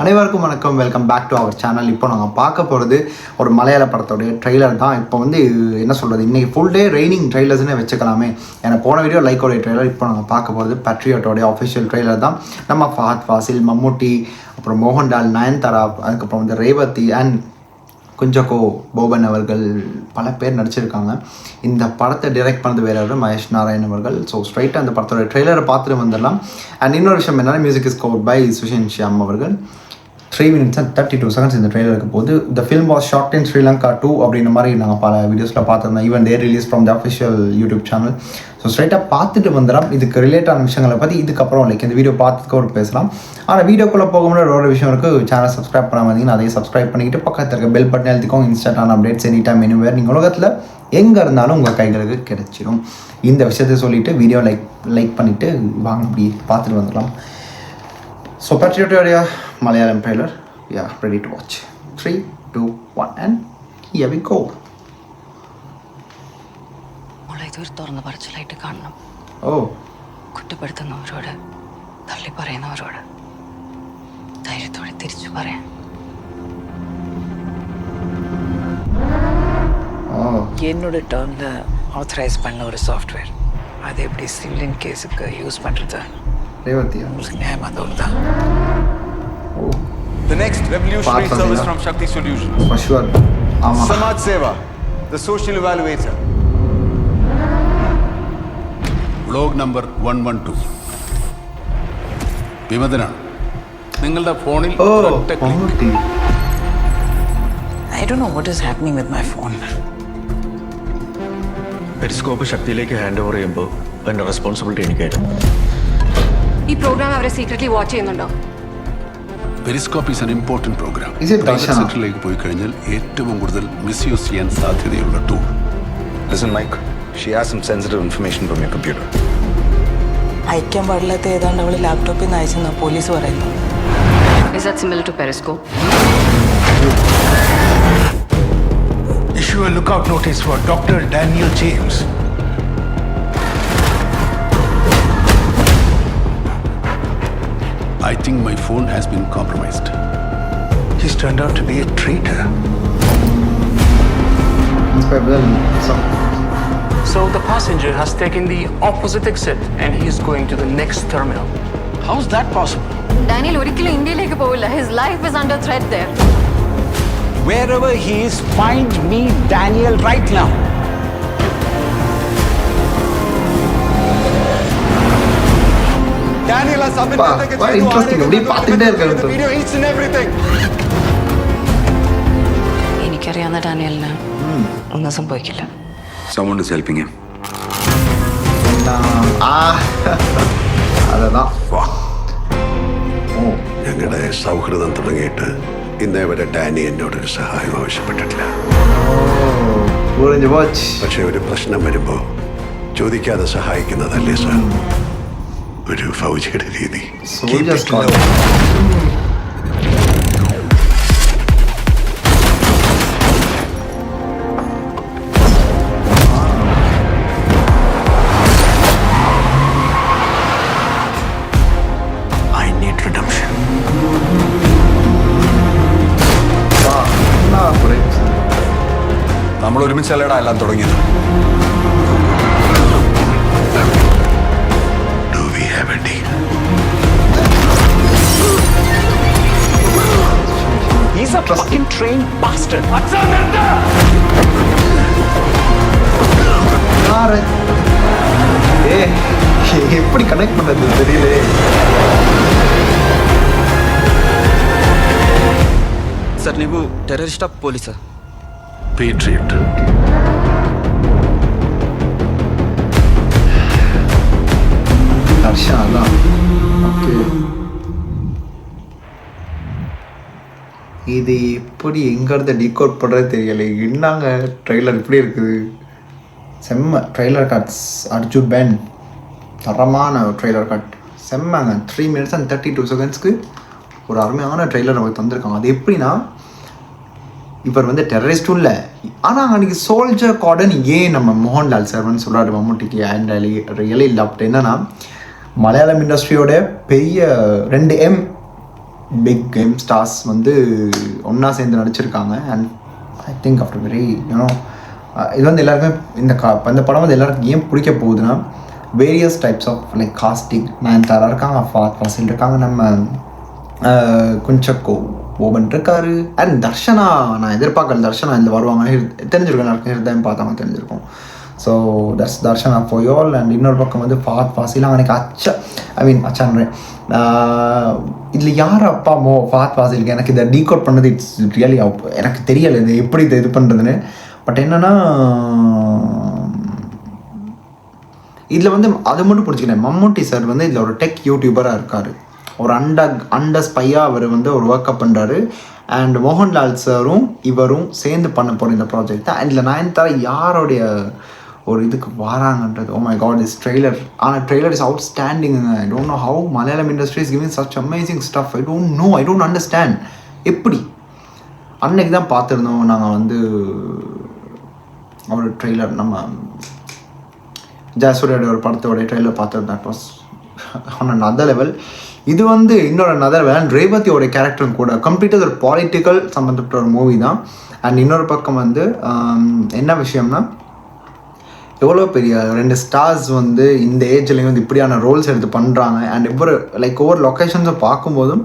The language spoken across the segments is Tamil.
அனைவருக்கும் வணக்கம். Welcome back to our channel. இப்போ நாங்கள் பார்க்க போகிறது ஒரு மலையாள படத்தோடைய ட்ரெய்லர் தான். இப்போ வந்து என்ன சொல்கிறது, இன்றைக்கி ஃபுல் டே ரெய்னிங் ட்ரெய்லர்ஸ்னு வச்சுக்கலாமே. எனக்கு போன வீடியோ லைக்கோடைய ட்ரெய்லர். இப்போ நாங்கள் பார்க்க போகிறது பேட்ரியாட்டோடைய ஆஃபிஷியல் ட்ரெய்லர் தான். நம்ம ஃபஹத் ஃபாசில், மம்முட்டி, அப்புறம் மோகன்லால், நயன்தாரா, அதுக்கப்புறம் வந்து ரேவதி அண்ட் குஞ்சகோ போபன் அவர்கள் பல பேர் நடிச்சிருக்காங்க. இந்த படத்தை டைரக்ட் பண்ணது வேறு மகேஷ் நாராயண் அவர்கள். ஸோ ஸ்ட்ரைட்டாக அந்த படத்தோட ட்ரெய்லரை பார்த்துட்டு வந்துடலாம். அண்ட் இன்னொரு விஷயம் என்னன்னா, music is scored by Sushin Shyam அவர்கள். 3 minutes and 32 seconds இந்த ட்ரெய்லருக்கு போது. The film was shot in Sri Lanka 2 அப்படின்ற மாதிரி நாங்கள் பல வீடியோஸில் பார்த்துருந்தோம். Even they release from the official YouTube channel. So ஸ்ட்ரைட்டாக பார்த்துட்டு வந்துடலாம். இதுக்கு ரிலேட்டான விஷயங்களை பற்றி இதுக்கப்புறம் இந்த வீடியோ பார்த்துக்க ஒரு பேசலாம். ஆனால் வீடியோக்குள்ளே போக முன்னாடி ஒரு விஷயம் இருக்குது. சேனல் சப்ஸ்கிரைப் பண்ண வந்தீங்கன்னா அதையும் சப்ஸ்கிரைப் பண்ணிக்கிட்டு பக்கத்தில் இருக்க பெல் பட்டன் எழுதிக்கோங்க. இன்ஸ்டாட்டான அப்டேட்ஸ் எனி டைம் எனிவேர் நீங்கள் உலகத்தில் எங்கே இருந்தாலும் உங்கள் கைகளுக்கு கிடைச்சிடும். இந்த விஷயத்தை சொல்லிவிட்டு வீடியோ லைக் பண்ணிவிட்டு வாங்க அப்படி பார்த்துட்டு வந்துடலாம். ஸோ பேட்ரியாட்டோடைய Malayalam trailer, we are ready to watch. 3, 2, 1 and here we go. ഇതൊരു തുറന്ന പറച്ചിലായിട്ട് കാണണം. കുറ്റപ്പെടുത്തുന്നവരോട് തള്ളി പറയുന്നവരോട് ധൈര്യത്തോടെ തിരിച്ചു പറയാൻ. என்னோட டேர்ம்ல ஆத்தரைஸ் பண்ண ஒரு சாஃப்ட்வேர், அது எப்படி சிவிலியன் கேஸுக்கு யூஸ் பண்ணுறது உங்களுக்கு நியாயமாக தோணுதா? The next revolutionary service from Shakti Solutions. For sure. Samaj Seva, the social evaluator. Vlog number 112. വിമതനാണ് നിങ്ങളുടെ ഫോണിൽ I don't know what is happening with my phone. Periscope ശക്തിയിലേക്ക് ഹാൻഡ് ഓവർ ചെയ്യുമ്പോൾ അതിന്റെ റെസ്പോൺസിബിലിറ്റി എനിക്കായിരുന്നു. ഈ പ്രോഗ്രാം അവരെ സീക്രട്ട്ലി വാച്ച് ചെയ്യുന്നുണ്ടോ? Periscope is an important program. Private സെക്ടറിലേക്ക് പോയി കഴിഞ്ഞാൽ ഏറ്റവും കൂടുതൽ മിസ്യൂസ് ചെയ്യാൻ സാധ്യതയുള്ള tool. Listen, Mike. She has some sensitive information from your computer. അയക്കാൻ പാടില്ലാത്ത ഏതാണ്ട് അവള് ലാപ്ടോപ്പിൽ നിന്ന് അയച്ചെന്നാ പോലീസ് പറയുന്നു. Is that similar to Periscope? Issue a lookout notice for Dr. Daniel James. I think my phone has been compromised. He's turned out to be a traitor. So the passenger has taken the opposite exit and he is going to the next terminal. How is that possible? Daniel ഒരിക്കലും ഇന്ത്യയിലേക്ക് പോവില്ല. His life is under threat there. Wherever he is, find me Daniel right now. Daniel has submitted the video, each and everything. എനിക്കറിയാവുന്ന ഡാനിയലിന് ഒന്നും സംഭവിക്കില്ല. Someone is helping him. ഞങ്ങളുടെ സൗഹൃദം തുടങ്ങിയിട്ട് ഇന്നേ വരെ ഡാനി എന്നോടൊരു സഹായം ആവശ്യപ്പെട്ടിട്ടില്ല. പക്ഷെ ഒരു പ്രശ്നം വരുമ്പോൾ ചോദിക്കാതെ സഹായിക്കുന്നതല്ലേ സാർ ഒരു ഫൗജിയുടെ രീതി. നമ്മൾ ഒരുമിച്ചല്ലടാ എല്ലാം തുടങ്ങിയത്. Do we have a deal? He's a fucking trained bastard. எப்படி கனெக்ட் பண்றது தெரியல. ಸರ್, ನೀವು ಟೆರರಿಸ್ಟಾ ಪೊಲೀಸಾ? Patriot. இது எப்படி எங்கேருந்து டீகோட் பண்ணுறது தெரியலை. என்னங்க ட்ரெய்லர் இப்படி இருக்குது. செம்ம ட்ரெய்லர் கட்ஸ். அர்ஜுன் பென் தரமான ட்ரெய்லர் கட். செம்மங்க. 3 minutes and 32 secondsக்கு ஒரு அருமையான ட்ரெய்லர் நமக்கு தந்திருக்காங்க. அது எப்படின்னா, இவர் வந்து டெரரிஸ்ட்டும் இல்லை, ஆனால் அன்றைக்கி சோல்ஜர் கார்டன் ஏன் நம்ம மோகன்லால் சார்னு சொல்கிறாரு மம்முட்டிக்கு அண்ட் ரியலி லவ்ட். என்னென்னா, மலையாளம் இண்டஸ்ட்ரியோட பெரிய 2M பிக் கேம் ஸ்டார்ஸ் வந்து ஒன்றா சேர்ந்து நடிச்சிருக்காங்க. And I think after very you know இது வந்து எல்லாருக்குமே இந்த படம் வந்து எல்லாருக்கும் ஏன் பிடிக்க போகுதுன்னா various types of like casting. Nayanthara இருக்காங்க, ஃபாத் ஃபாசில் இருக்காங்க, நம்ம குஞ்சக்கோ ஓபன் இருக்காரு, அண்ட் தர்ஷனா. நான் எதிர்பார்க்கல தர்ஷனா இந்த வருவாங்க. தெரிஞ்சிருக்கேன், எல்லாருக்கும் ஹிருதயம் பார்த்தவங்க தெரிஞ்சிருக்கும். So that's Darshana for you all. And இன்னொரு பக்கம் வந்து ஃபாத் ஃபாசில் எனக்கு அச்சான்றேன். இதில் யார் அப்பா ஃபாத் ஃபாசிலுக்கு எனக்கு இதை டீகோட் பண்ணது இட்ஸ் ரியலி எனக்கு தெரியலை இது எப்படி இது பண்ணுறதுன்னு. பட் என்னென்னா இதில் வந்து அது மட்டும் பிடிச்சிக்கிறேன், மம்முட்டி சார் வந்து இதில் ஒரு டெக் யூடியூபராக இருக்கார். ஒரு அண்டர் ஸ்பையாக அவர் வந்து ஒரு ஒர்க் அப் பண்ணுறாரு. அண்ட் மோகன்லால் சாரும் இவரும் சேர்ந்து பண்ண போகிற இந்த ப்ராஜெக்ட் தான். இதில் நயன்தாரா யாருடைய ஒரு இதுக்கு வராங்கன்றது, oh my god is trailer. ஆனால் trailer is outstanding. I don't know how Malayalam industry is giving such amazing stuff. I don't understand எப்படி. அன்னைக்கு தான் பார்த்துருந்தோம் நாங்கள் வந்து ஒரு ட்ரெய்லர், நம்ம ஜாஸ்வரியோட ஒரு படத்தோடைய ட்ரெய்லர் பார்த்தது. That was on another level. இது வந்து இன்னொரு another level. ரேவதியோடைய கேரக்டரும் கூட கம்ப்ளீட்டாக ஒரு பாலிட்டிக்கல் சம்மந்தப்பட்ட ஒரு மூவி தான். அண்ட் இன்னொரு பக்கம் வந்து என்ன விஷயம்னா எவ்வளோ பெரிய 2 ஸ்டார்ஸ் வந்து இந்த ஏஜ்லேயும் வந்து இப்படியான ரோல்ஸ் எடுத்து பண்ணுறாங்க. அண்ட் ஒவ்வொரு லொக்கேஷன்ஸை பார்க்கும்போதும்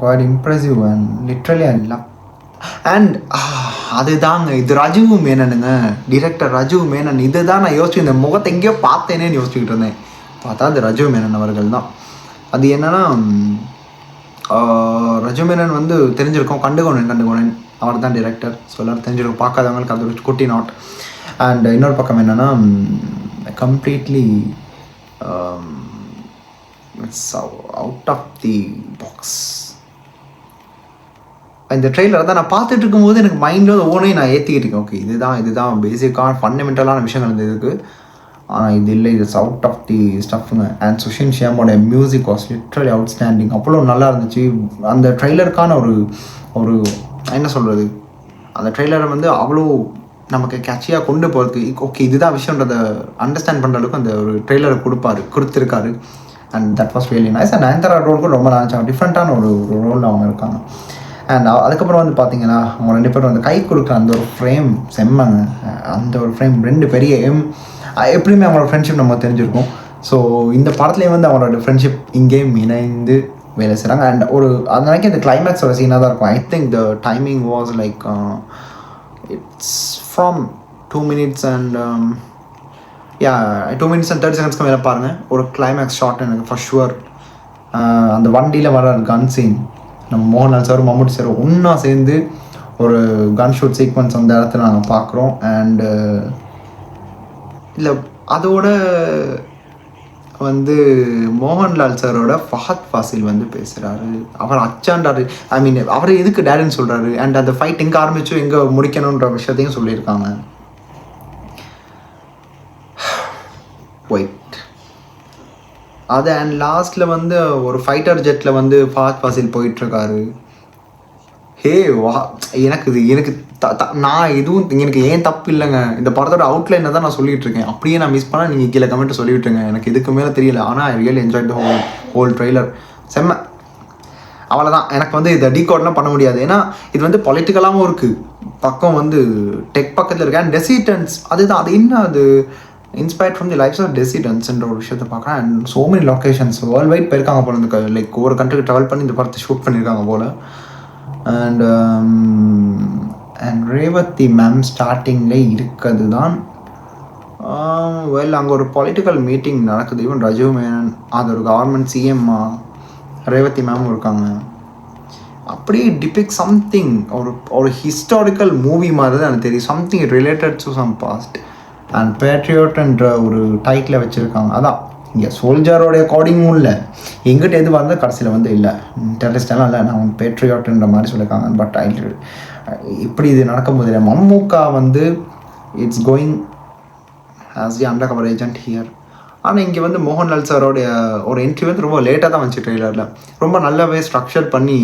quite impressive and literally I love. And அதுதாங்க இது ராஜீவ் மேனனுங்க, டிரெக்டர் ராஜீவ் மேனன். இது தான் நான் யோசிச்சு இந்த முகத்தை எங்கேயோ பார்த்தேனேன்னு யோசிச்சுக்கிட்டு இருந்தேன். பார்த்தா அது ராஜீவ் மேனன் அவர்கள் தான். அது என்னென்னா ராஜீவ் மேனன் வந்து தெரிஞ்சிருக்கோம், கண்டுகோணன் அவர் தான் டிரெக்டர். ஸோ எல்லோரும் தெரிஞ்சிருக்கும், பார்க்காதவங்களுக்கு அது ஒரு குட்டி நாட். அண்ட் இன்னொரு பக்கம் என்னென்னா completely it's out of the box. இந்த ட்ரெய்லரை தான் நான் பார்த்துட்டு இருக்கும்போது எனக்கு மைண்டில் ஒவ்வொன்றையும் நான் ஏற்றிக்கிட்டு இருக்கேன். ஓகே இதுதான் பேசிக்கான ஃபண்டமெண்டலான விஷயங்கள் இந்த இதுக்கு. ஆனால் இது இல்லை, இது அவுட் ஆஃப் தி ஸ்டஃப்ங்க. அண்ட் சுஷின் ஷியாமோட music was literally outstanding. அவ்வளோ நல்லா இருந்துச்சு. அந்த ட்ரெய்லருக்கான ஒரு என்ன சொல்கிறது, அந்த ட்ரெய்லரை வந்து அவ்வளோ நமக்கு கேட்சியாக கொண்டு போகிறதுக்கு ஓகே இதுதான் விஷயன்றதை அண்டர்ஸ்டாண்ட் பண்ணுற அளவுக்கு அந்த ஒரு ட்ரெய்லரை கொடுத்துருக்காரு. And that was really nice. And Nayanthara role கூட ரொம்ப நல்லா டிஃப்ரெண்ட்டான ஒரு ரோலில் அவங்க இருக்காங்க. அண்ட் அதுக்கப்புறம் வந்து பார்த்தீங்கன்னா அவங்க 2 பேரும் வந்து கை கொடுக்குற அந்த ஒரு ஃப்ரேம் செம்மங்க. அந்த ஒரு ஃப்ரேம் 2 பெரிய எப்படியுமே அவங்களோட ஃப்ரெண்ட்ஷிப் நம்ம தெரிஞ்சிருக்கும். ஸோ இந்த படத்துலேயும் வந்து அவங்களோட ஃப்ரெண்ட்ஷிப் இங்கேயும் இணைந்து வேலை செய்கிறாங்க. அண்ட் அது நினைக்க இந்த கிளைமேக்ஸோட சீனாக தான் இருக்கும். I think the timing was like it's from 2 minutes and 2 minutes and 30 seconds மேலே பாருங்கள். ஒரு கிளைமேக்ஸ் ஷாட் எனக்கு ஃபார் ஷுவர். அந்த வண்டியில் வர கன் சீன், நம்ம மோகன்லால் சார் மம்முட்டி சார் ஒன்றா சேர்ந்து ஒரு கன் ஷூட் சீக்வன்ஸ் அந்த இடத்துல நாங்கள் பார்க்குறோம். அண்டு இல்லை அதோட வந்து மோகன்லால் சாரோட ஃபஹத் ஃபாசில் வந்து பேசுகிறாரு. அவர் அச்சான்றாரு. ஐ மீன் அவர் எதுக்கு டேடின்னு சொல்கிறாரு. அண்ட் அந்த ஃபைட் எங்கே ஆரம்பிச்சோ எங்கே முடிக்கணுன்ற விஷயத்தையும் சொல்லியிருக்காங்க. ஒயிட் அது. அண்ட் லாஸ்ட்டில் வந்து ஒரு ஃபைட்டர் ஜெட்டில் வந்து ஃபஹத் ஃபாசில் போயிட்டுருக்காரு. ஹே வா எனக்கு நான் எதுவும் எனக்கு ஏன் தப்பு இல்லைங்க. இந்த படத்தோட அவுட்லைனை தான் நான் சொல்லிகிட்டு இருக்கேன். அப்படியே நான் மிஸ் பண்ணால் நீங்கள் கீழே கமெண்ட்டு சொல்லிவிட்டுருங்க. எனக்கு இதுக்கு மேலே தெரியல. ஆனால் I really enjoy the whole trailer. செம்ம. அவ்வளோதான். எனக்கு வந்து இதை டீகோட்லாம் பண்ண முடியாது. ஏன்னா இது வந்து பொலிட்டிக்கலாகவும் இருக்குது, பக்கம் வந்து டெக் பக்கத்தில் இருக்கு. அண்ட் டெசிடன்ஸ் அதுதான். அது என்ன அது inspired from the lifes of டெசிடன்ஸ்ன்ற ஒரு விஷயத்தை பார்க்குறேன். And so many locations worldwide போயிருக்காங்க போல். இந்த லைக் ஒவ்வொரு கண்ட்ரிக்கு ட்ராவல் பண்ணி இந்த படத்தை ஷூட் பண்ணியிருக்காங்க போல். அண்ட் ரேவதி மேம் ஸ்டார்டிங்கில் இருக்கிறது தான் அங்கே ஒரு பொலிட்டிக்கல் மீட்டிங் நடக்குது. ஈவன் ராஜீவ் மேனன், அது ஒரு கவர்மெண்ட் சிஎம்மா ரேவதி மேமும் இருக்காங்க. அப்படியே டிபிக் சம்திங் ஒரு ஹிஸ்டாரிக்கல் மூவி மாதிரி தான் எனக்கு தெரியும். Something related to some past. And பேட்ரியாட்ன்ற ஒரு டைட்டில் வச்சுருக்காங்க. அதான் இங்கே சோல்ஜரோடைய கோடிங்கும் இல்லை, எங்கிட்ட எது வந்தால் கடைசியில் வந்து இல்லை டெரரிஸ்டெல்லாம் இல்லை, நான் பேட்ரியாட்ன்ற மாதிரி சொல்லியிருக்காங்க. பட் இப்படி இது நடக்கும்போது இல்லை. மம்முக்கா வந்து it's going as the under cover agent here. ஆனால் இங்கே வந்து மோகன்லால் சாரோடைய ஒரு என்ட்ரி வந்து ரொம்ப லேட்டாக தான் வந்துச்சு ட்ரெய்லரில். ரொம்ப நல்லாவே ஸ்ட்ரக்சர் பண்ணி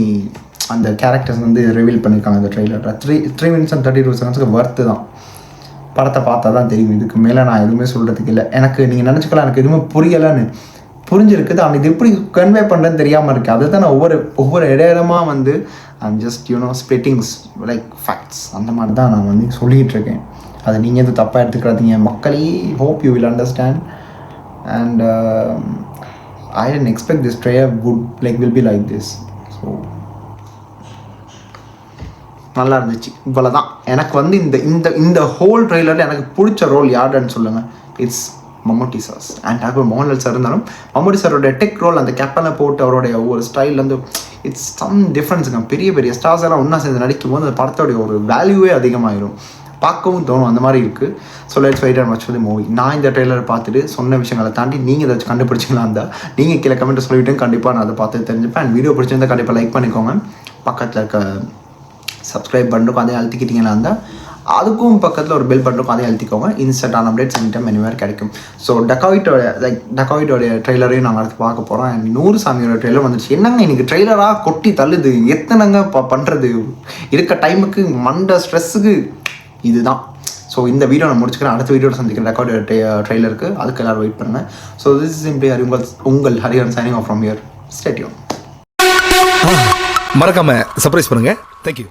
அந்த கேரக்டர்ஸ் வந்து ரிவீல் பண்ணியிருக்காங்க இந்த ட்ரெய்லரில். 3 minutes and 32 seconds ஒர்த்து தான். படத்தை பார்த்தா தான் தெரியும். இதுக்கு மேலே நான் எதுவுமே சொல்கிறதுக்கு இல்லை. எனக்கு நீங்கள் நினச்சிக்கலாம் எனக்கு எதுவுமே புரியலைன்னு. புரிஞ்சிருக்குது. ஆனால் இது எப்படி கன்வே பண்ணுறேன்னு தெரியாமல் இருக்குது. அதை தான் நான் ஒவ்வொரு இடமா வந்து ஐம் ஜஸ்ட் ஸ்பிளிட்டிங்ஸ் லைக் ஃபேக்ட்ஸ் அந்த மாதிரி தான் நான் வந்து சொல்லிகிட்டு இருக்கேன். அதை நீங்கள் எதுவும் தப்பாக எடுத்துக்கிறாதீங்க மக்களே. Hope you will understand. And I didn't expect this trailer will be like this. So நல்லா இருந்துச்சு. இவ்வளோ தான் எனக்கு வந்து இந்த ஹோல் ட்ரெய்லரில் எனக்கு பிடிச்ச ரோல் யாருன்னு சொல்லுங்கள். It's Mammootty SARS. அண்ட் அப்புறம் மோகன்லால் சார் இருந்தாலும் மம்முட்டி சாரோட டெக் ரோல் அந்த கேப்பனை போட்டு அவருடைய ஒவ்வொரு ஸ்டைல் வந்து இட்ஸ் சம் டிஃப்ரென்ஸுங்க. பெரிய பெரிய ஸ்டார்ஸ் எல்லாம் ஒன்றா சேர்ந்து நடிக்கும் போது அந்த படத்தோடைய ஒரு வேல்யூவே அதிகமாகிடும். பார்க்கவும் தோணும். அந்த மாதிரி இருக்குது. So let's wait and watch for the movie. நான் இந்த ட்ரெய்லரை பார்த்துட்டு சொன்ன விஷயங்களை தாண்டி நீங்கள் ஏதாச்சும் கண்டுபிடிச்சிங்களா இருந்தால் நீங்கள் கீழே கமெண்ட்டை சொல்லிவிட்டு கண்டிப்பாக நான் அதை பார்த்து தெரிஞ்சுப்பேன். அண்ட் வீடியோ பிடிச்சிருந்தால் கண்டிப்பாக லைக் பண்ணிக்கோங்க. பக்கத்தில் இருக்க சப்ஸ்கிரைப் பண்ணுறோம் அதே அழுத்திக்கிட்டீங்களா இருந்தால் அதுக்கும் பக்கத்தில் ஒரு பெல் பண்ணுறோம் அதே அழுத்திக்கோங்க. இன்ஸ்டன்டான அப்டேட்ஸ் எனி டைம் எனிவேர் கிடைக்கும். ஸோ டக்காவிட்டோடைய ட்ரெய்லரையும் நாங்கள் அடுத்து பார்க்க போகிறோம். அண்ட் 100 சாமியோட ட்ரெய்லர் வந்துச்சு. என்னங்க எனக்கு ட்ரெய்லராக கொட்டி தள்ளுது. எத்தனைங்க பண்ணுறது இருக்க டைமுக்கு மண்ட ஸ்ட்ரெஸ்ஸுக்கு இதுதான். ஸோ இந்த வீடியோ நான் முடிச்சுக்கிறேன். அடுத்த வீடியோவில் சந்திக்கிறேன் டக்காவிட்டோட ட்ரெய்லருக்கு. அதுக்கு எல்லோரும் வெயிட் பண்ணுங்கள். ஸோ திஸ் இஸ் சிம்பிளி உங்கள் Hariharan signing off from here. Stay tune. மறக்காம சர்ப்ரைஸ் பண்ணுங்க. தேங்க்யூ.